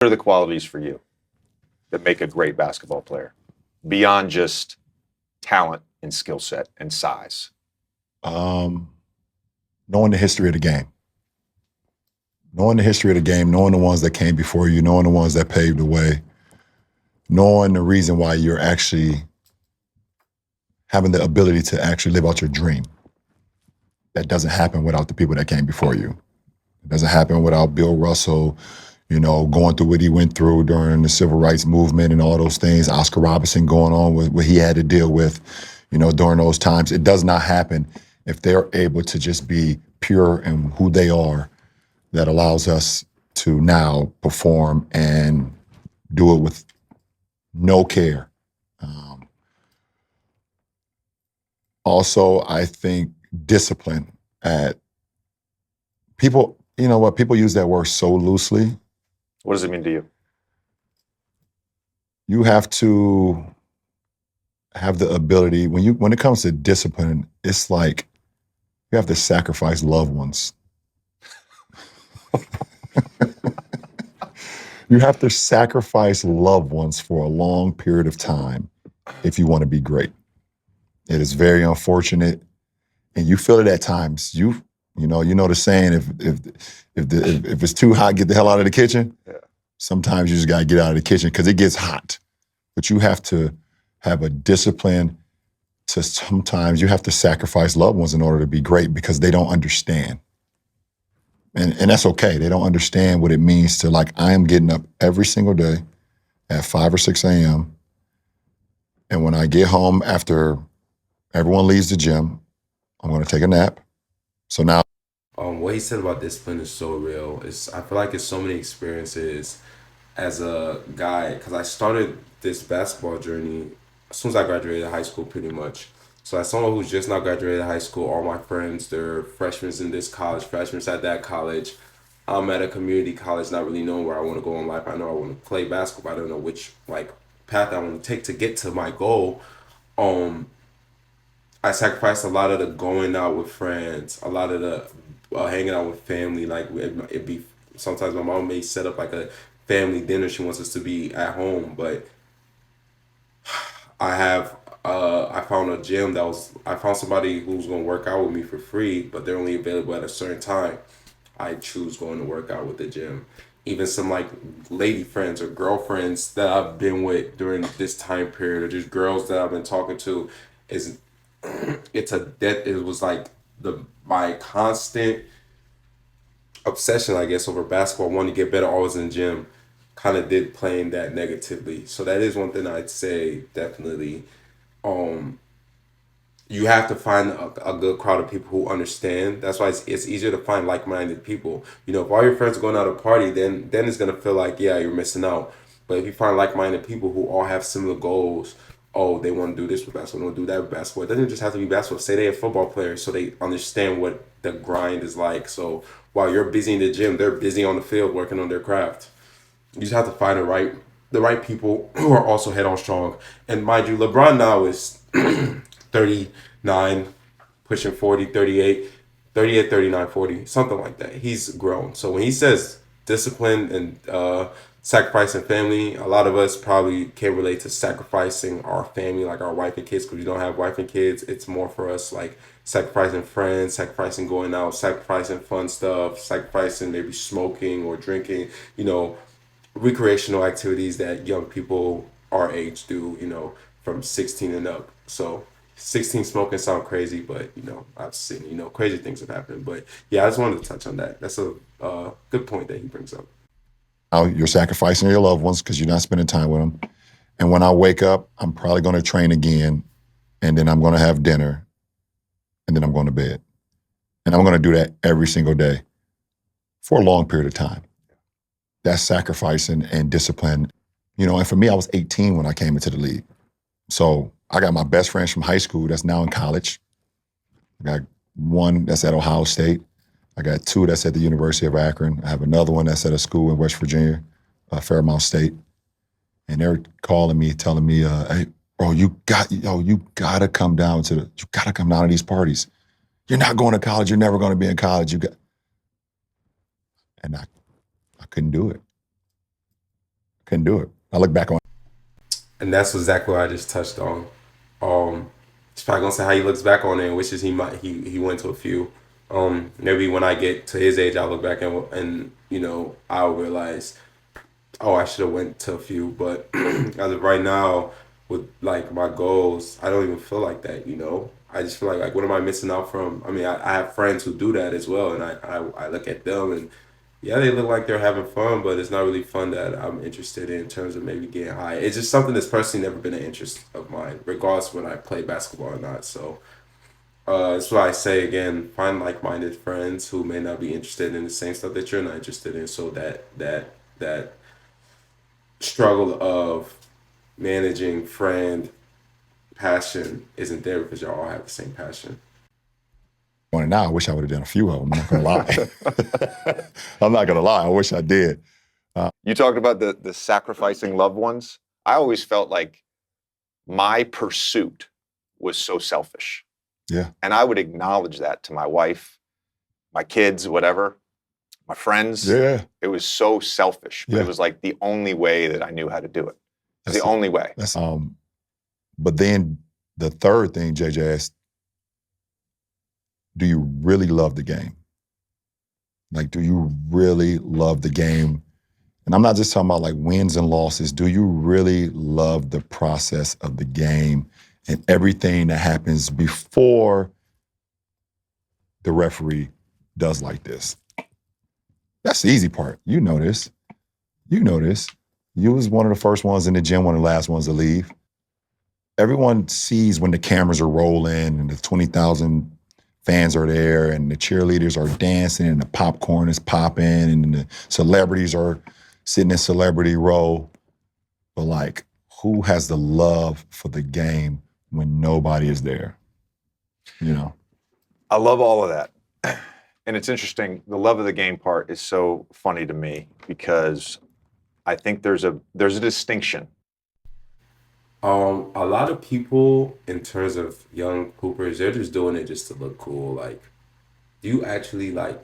What are the qualities for you that make a great basketball player beyond just talent and skill set and size? Knowing the history of the game. Knowing the history of the game, knowing the ones that came before you, knowing the ones that paved the way, knowing the reason why you're actually having the ability to actually live out your dream. That doesn't happen without the people that came before you. It doesn't happen without Bill Russell, going through what he went through during the civil rights movement and all those things. Oscar Robertson going on with what he had to deal with, during those times. It does not happen if they're able to just be pure in who they are. That allows us to now perform and do it with no care. Also, I think discipline. People use that word so loosely. What does it mean to you? You have to have the ability, when it comes to discipline, it's like you have to sacrifice loved ones. You have to sacrifice loved ones for a long period of time if you want to be great. It is very unfortunate, and you feel it at times. You know the saying: if it's too hot, get the hell out of the kitchen. Yeah. Sometimes you just gotta get out of the kitchen because it gets hot. But you have to have a discipline. Sometimes you have to sacrifice loved ones in order to be great because they don't understand. And that's okay. They don't understand what it means to, I am getting up every single day at 5 or 6 a.m. And when I get home after everyone leaves the gym, I'm going to take a nap. So now. What he said about discipline is so real. I feel like it's so many experiences as a guy, because I started this basketball journey as soon as I graduated high school, pretty much. So as someone who's just now graduated high school, all my friends, they're freshmen in this college, freshmen at that college. I'm at a community college, not really knowing where I want to go in life. I know I want to play basketball. I don't know which path I want to take to get to my goal. I sacrificed a lot of the going out with friends, a lot of the hanging out with family. It'd be sometimes my mom may set up a family dinner. She wants us to be at home, but I found a gym I found somebody who's gonna work out with me for free, but they're only available at a certain time. I choose going to work out with the gym. Even some lady friends or girlfriends that I've been with during this time period, or just girls that I've been talking to, it was my constant obsession, I guess, over basketball, wanting to get better, always in the gym, kind of did playing that negatively. So that is one thing I'd say definitely. You have to find a good crowd of people who understand. That's why it's easier to find like-minded people. If all your friends are going out to party, then it's gonna feel like, yeah, you're missing out. But if you find like-minded people who all have similar goals, they want to do this with basketball, they want to do that with basketball. It doesn't just have to be basketball. Say they're a football player, so they understand what the grind is like. So while you're busy in the gym, they're busy on the field working on their craft. You just have to find the right people who are also head on strong. And mind you, LeBron now is 39, pushing 40, 38, 38, 39, 40, something like that. He's grown. So when he says discipline and sacrificing family, a lot of us probably can relate to sacrificing our family, like our wife and kids, because we don't have wife and kids. It's more for us sacrificing friends, sacrificing going out, sacrificing fun stuff, sacrificing maybe smoking or drinking, recreational activities that young people our age do, from 16 and up. So 16 smoking sound crazy, but I've seen crazy things have happened. But yeah, I just wanted to touch on that. That's a good point that he brings up. Now you're sacrificing your loved ones because you're not spending time with them. And when I wake up, I'm probably going to train again, and then I'm going to have dinner, and then I'm going to bed. And I'm going to do that every single day for a long period of time. That's sacrificing and discipline. And for me, I was 18 when I came into the league. So I got my best friends from high school that's now in college. I got one that's at Ohio State. I got two that's at the University of Akron. I have another one that's at a school in West Virginia, Fairmount State. And they're calling me, telling me, hey, bro, you gotta come down to these parties. You're not going to college. You're never going to be in college. And I couldn't do it. Couldn't do it. I look back on. And that's exactly what I just touched on. He's probably gonna say how he looks back on it and wishes he went to a few. Maybe when I get to his age, I'll look back and I'll realize, oh, I should have went to a few. But as of right now, with like my goals, I don't even feel like that. I just feel like what am I missing out from? I mean, I have friends who do that as well, and I look at them and yeah, they look like they're having fun, but it's not really fun that I'm interested in terms of maybe getting high. It's just something that's personally never been an interest of mine, regardless when I play basketball or not. So that's why I say again, find like-minded friends who may not be interested in the same stuff that you're not interested in, so that struggle of managing friend passion isn't there because y'all all have the same passion. On it now, I wish I would have done a few of them. I'm not gonna lie. I'm not gonna lie. I wish I did. You talked about the sacrificing loved ones. I always felt like my pursuit was so selfish. Yeah. And I would acknowledge that to my wife, my kids, whatever, my friends. Yeah. It was so selfish. But Yeah. it was like the only way that I knew how to do it. It's That's the only way. That's but then the third thing, JJ asked, do you really love the game? Like, do you really love the game? And I'm not just talking about like wins and losses. Do you really love the process of the game and everything that happens before the referee does like this? That's the easy part. You know this. You know this. You was one of the first ones in the gym, one of the last ones to leave. Everyone sees when the cameras are rolling and the 20,000 fans are there and the cheerleaders are dancing and the popcorn is popping and the celebrities are sitting in celebrity row. But like, who has the love for the game when nobody is there? I love all of that. And it's interesting. The love of the game part is so funny to me because I think there's a distinction. A lot of people, in terms of young hoopers, they're just doing it just to look cool. Like, do you actually like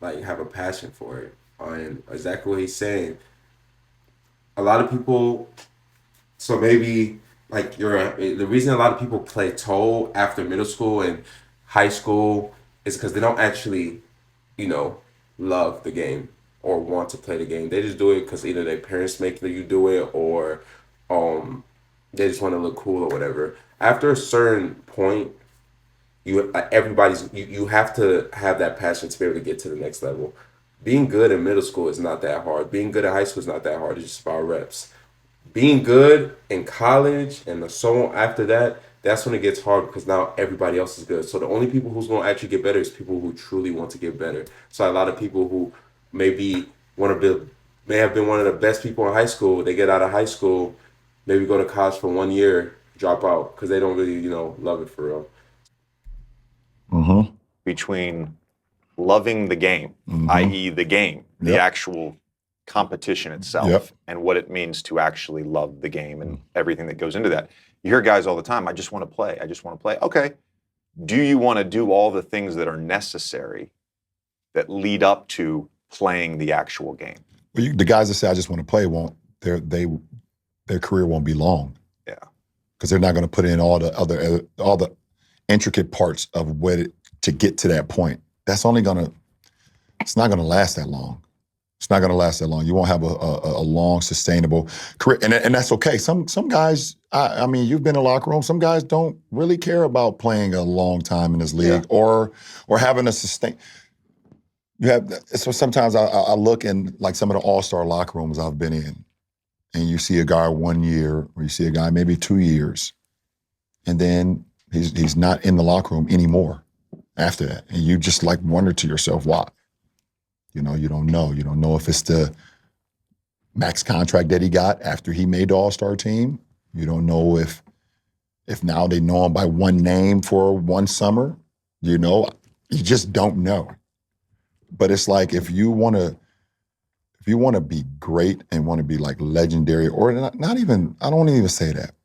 have a passion for it? And exactly what he's saying. A lot of people. So maybe like the reason a lot of people plateau after middle school and high school is because they don't actually, love the game or want to play the game. They just do it because either their parents make you do it or they just want to look cool or whatever. After a certain point, you have to have that passion to be able to get to the next level. Being good in middle school is not that hard. Being good in high school is not that hard. It's just about reps. Being good in college and so on after that, that's when it gets hard because now everybody else is good. So the only people who's going to actually get better is people who truly want to get better. So a lot of people who may have been one of the best people in high school, they get out of high school, maybe go to college for 1 year, drop out because they don't really, love it for real. Mm-hmm. Between loving the game, Mm-hmm. i.e. the game, the Yep. actual competition itself, Yep. and what it means to actually love the game and everything that goes into that. You hear guys all the time, I just want to play. I just want to play. Okay. Do you want to do all the things that are necessary that lead up to playing the actual game? Well, the guys that say I just want to play their career won't be long. Yeah. Because they're not going to put in all the intricate parts of to get to that point. It's not going to last that long. It's not going to last that long. You won't have a long, sustainable career, and that's okay. Some guys, I mean, you've been in a locker room. Some guys don't really care about playing a long time in this league or having a sustain. So sometimes I look in like some of the all-star locker rooms I've been in, and you see a guy 1 year, or you see a guy maybe 2 years, and then he's not in the locker room anymore after that, and you just like wonder to yourself why. You don't know. You don't know if it's the max contract that he got after he made the All-Star team. You don't know if now they know him by one name for one summer. You just don't know. But it's like if you want to be great and want to be like legendary, or not even, I don't even say that.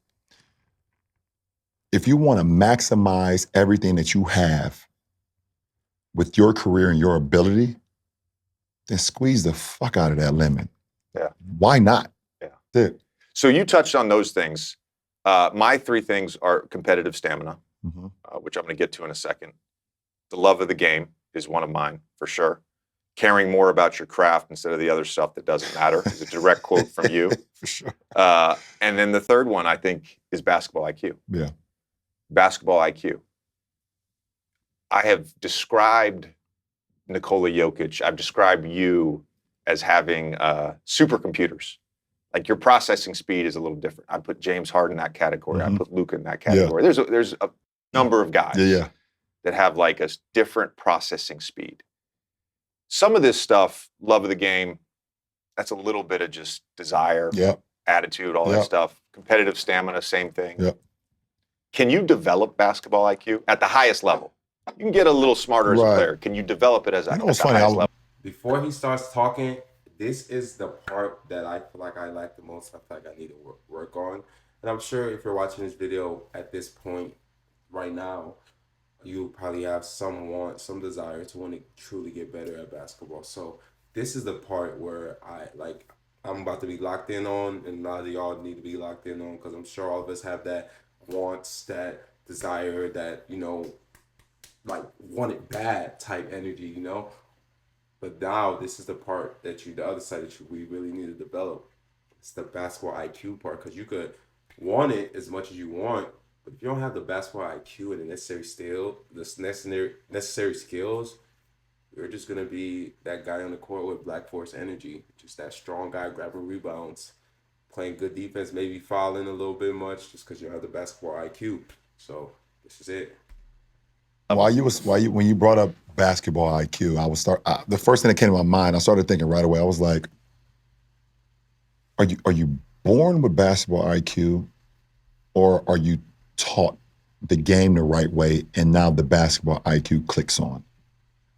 If you want to maximize everything that you have with your career and your ability, then squeeze the fuck out of that lemon. Yeah. Why not? Yeah. That's it. So you touched on those things. My 3 things are competitive stamina, Mm-hmm. which I'm going to get to in a second. The love of the game is one of mine, for sure. Caring more about your craft instead of the other stuff that doesn't matter is a direct quote from you. For sure. And then the third one, I think, is basketball IQ. Yeah. Basketball IQ. I have described Nikola Jokic, I've described you as having supercomputers. Like your processing speed is a little different. I put James Harden in that category. Mhm. I put Luka in that category. There's a number of guys Yeah. that have like a different processing speed. Some of this stuff, love of the game, that's a little bit of just desire, Yep. attitude, all that Yep. stuff. Competitive stamina, same thing. Yep. Can you develop basketball IQ at the highest level? You can get a little smarter as a Right. player. Can you develop it as You know at what's the funny? highest level? Before he starts talking, this is the part that I feel like I like the most. I feel like I need to work on. And I'm sure if you're watching this video at this point right now, you probably have some desire to want to truly get better at basketball. So this is the part where I'm about to be locked in on, and a lot of y'all need to be locked in on, because I'm sure all of us have that wants, that desire, that, like want it bad type energy, But now this is the part that the other side that we really need to develop. It's the basketball IQ part, because you could want it as much as you want, but if you don't have the basketball IQ and the necessary skills, you're just gonna be that guy on the court with Black Force energy, just that strong guy grabbing rebounds, playing good defense, maybe fouling a little bit much, just because you don't have the basketball IQ. So this is it. When you brought up basketball IQ, the first thing that came to my mind, I started thinking right away. I was like, are you born with basketball IQ, or are you taught the game the right way and now the basketball IQ clicks on?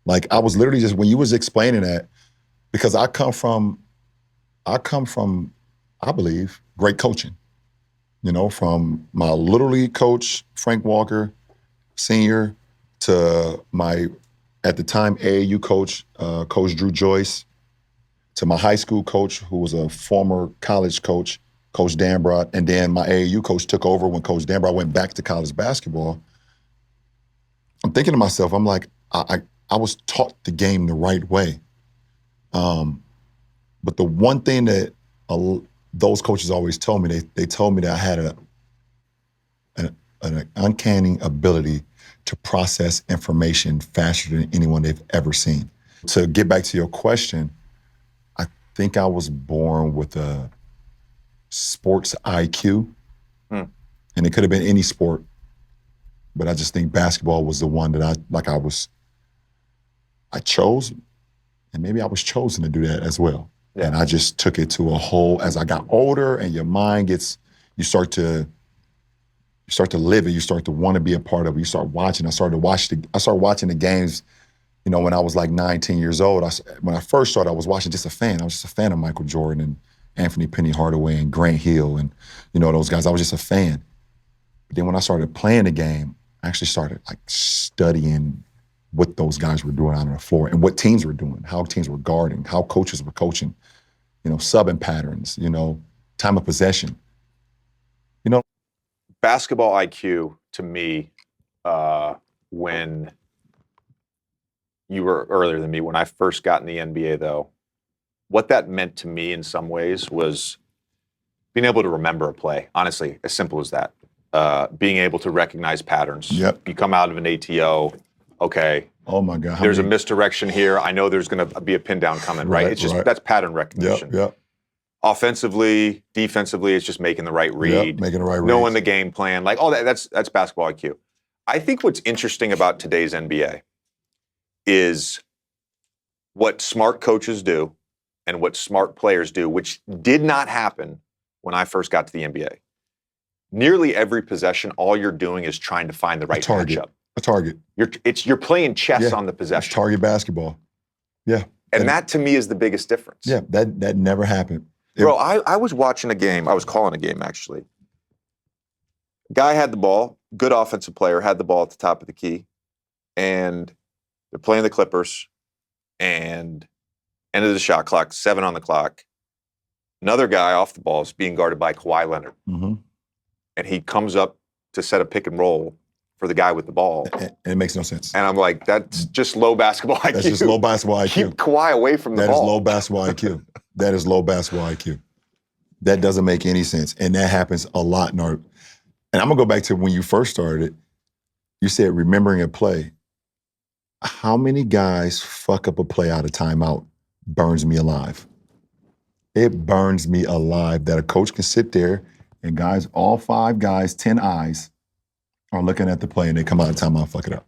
Like, I was literally just, when you was explaining that, because I come from, I believe, great coaching. From my Little League coach, Frank Walker, senior, to my, at the time, AAU coach, Coach Drew Joyce, to my high school coach, who was a former college coach, Coach Dambrot, and then my AAU coach took over when Coach Dambrot went back to college basketball. I'm thinking to myself, I'm like, I was taught the game the right way. But the one thing that those coaches always told me, they told me that I had an uncanny ability to process information faster than anyone they've ever seen. To get back to your question, I think I was born with a sports IQ, and it could have been any sport, but I just think basketball was the one that I chose, and maybe I was chosen to do that as well. Yeah. And I just took it to a whole, as I got older and your mind gets, you start to live it, you start to want to be a part of it, you start watching. I started watching the games, when I was like 19 years old. When I first started, I was watching just a fan. I was just a fan of Michael Jordan and Anthony Penny Hardaway and Grant Hill and, those guys. I was just a fan. But then when I started playing the game, I actually started like studying what those guys were doing out on the floor and what teams were doing, how teams were guarding, how coaches were coaching, subbing patterns, time of possession. Basketball IQ, to me, when you were earlier than me, when I first got in the NBA, though, what that meant to me in some ways was being able to remember a play, honestly, as simple as that. Being able to recognize patterns. Yep. You come out of an ATO, okay. Oh my God. There's a misdirection here. I know there's going to be a pin down coming, right? It's just, that's pattern recognition. Yep. Offensively, defensively, it's just making the right read. Making the right read. Knowing the game plan, like all that, that's basketball IQ. I think what's interesting about today's NBA is what smart coaches do and what smart players do, which did not happen when I first got to the NBA. Nearly every possession, all you're doing is trying to find the right matchup. A target. You're playing chess on the possession. It's target basketball. Yeah. And that to me is the biggest difference. Yeah, that never happened. Bro, I was watching a game. I was calling a game, actually. Guy had the ball, good offensive player, had the ball at the top of the key, and they're playing the Clippers, and end of the shot clock, 7 on the clock. Another guy off the ball is being guarded by Kawhi Leonard. Mm-hmm. And he comes up to set a pick and roll for the guy with the ball. And it makes no sense. And I'm like, that's just low basketball IQ. That's just low basketball IQ. Keep Kawhi away from the That ball. is low basketball IQ. That is low basketball IQ. That doesn't make any sense. And that happens a lot in our. And I'm going to go back to when you first started. You said remembering a play. How many guys fuck up a play out of timeout? Burns me alive. It burns me alive that a coach can sit there and guys, all 5 guys, 10 eyes are looking at the play and they come out of timeout, fuck it up.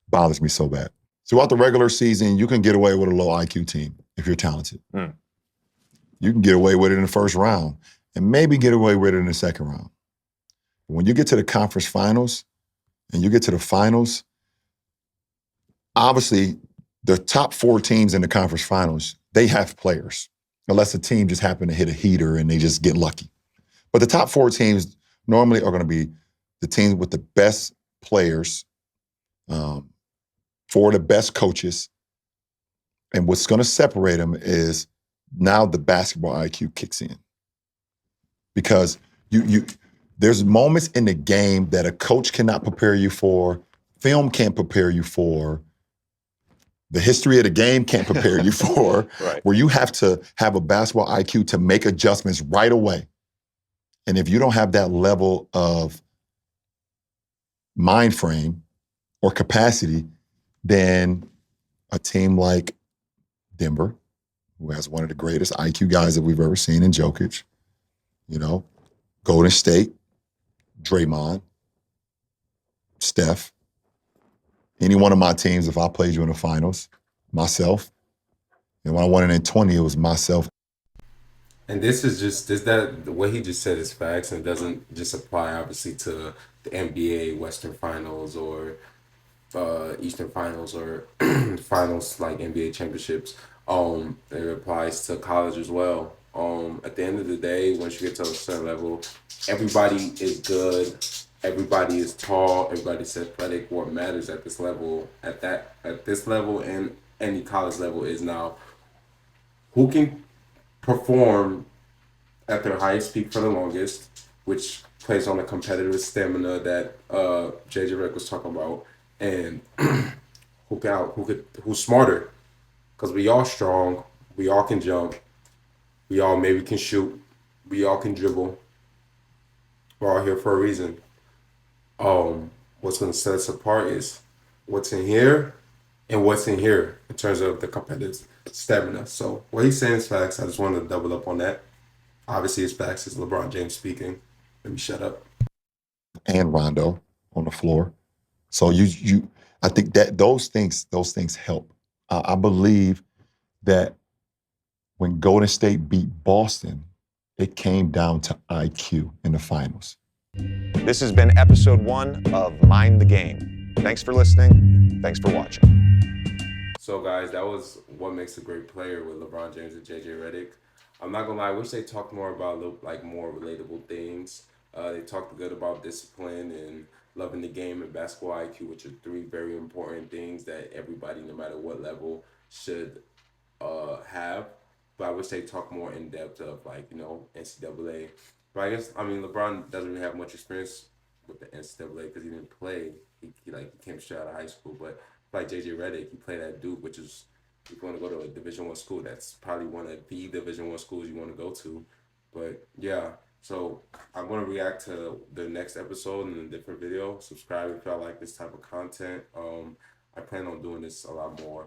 Bothers me so bad. Throughout the regular season, you can get away with a low IQ team if you're talented. You can get away with it in the first round and maybe get away with it in the second round. When you get to the conference finals and you get to the finals, obviously the top 4 teams in the conference finals, they have players, unless a team just happened to hit a heater and they just get lucky. But the top 4 teams normally are going to be the teams with the best players, for the best coaches. And what's going to separate them is now the basketball IQ kicks in. Because there's moments in the game that a coach cannot prepare you for, film can't prepare you for, the history of the game can't prepare you for, Right. where you have to have a basketball IQ to make adjustments right away. And if you don't have that level of mind frame or capacity, then a team like Denver, who has one of the greatest IQ guys that we've ever seen in Jokic, Golden State, Draymond, Steph, any one of my teams, if I played you in the finals, myself, and when I won it in 20, it was myself. And this is just what he just said is facts, and doesn't just apply obviously to the NBA Western Finals or Eastern Finals or finals like NBA championships. It applies to college as well. At the end of the day, once you get to a certain level, everybody is good, everybody is tall, everybody's athletic. What matters at this level, at this level and any college level, is now who can perform at their highest peak for the longest, which plays on the competitive stamina that JJ Reddick was talking about, and who's smarter, because we all strong, we all can jump, we all maybe can shoot, we all can dribble. We're all here for a reason. What's going to set us apart is what's in here and what's in here in terms of the competitive stamina. So what he's saying is facts. I just wanted to double up on that. Obviously, it's facts. It's LeBron James speaking. Let me shut up. And Rondo on the floor. So I think that those things help. I believe that when Golden State beat Boston, it came down to IQ in the finals. This has been episode 1 of Mind the Game. Thanks for listening. Thanks for watching. So, guys, that was what makes a great player with LeBron James and JJ Reddick. I'm not gonna lie, I wish they talked more about more relatable things. They talked good about discipline and loving the game and basketball IQ, which are 3 very important things that everybody, no matter what level, should have. But I wish they talked more in depth of NCAA. But I guess LeBron doesn't really have much experience with the NCAA because he didn't play. He came straight out of high school. But like JJ Reddick, he played at Duke, which is, if you want to go to a Division I school, that's probably one of the Division I schools you want to go to. But yeah, so I'm going to react to the next episode in a different video. Subscribe if y'all like this type of content. I plan on doing this a lot more.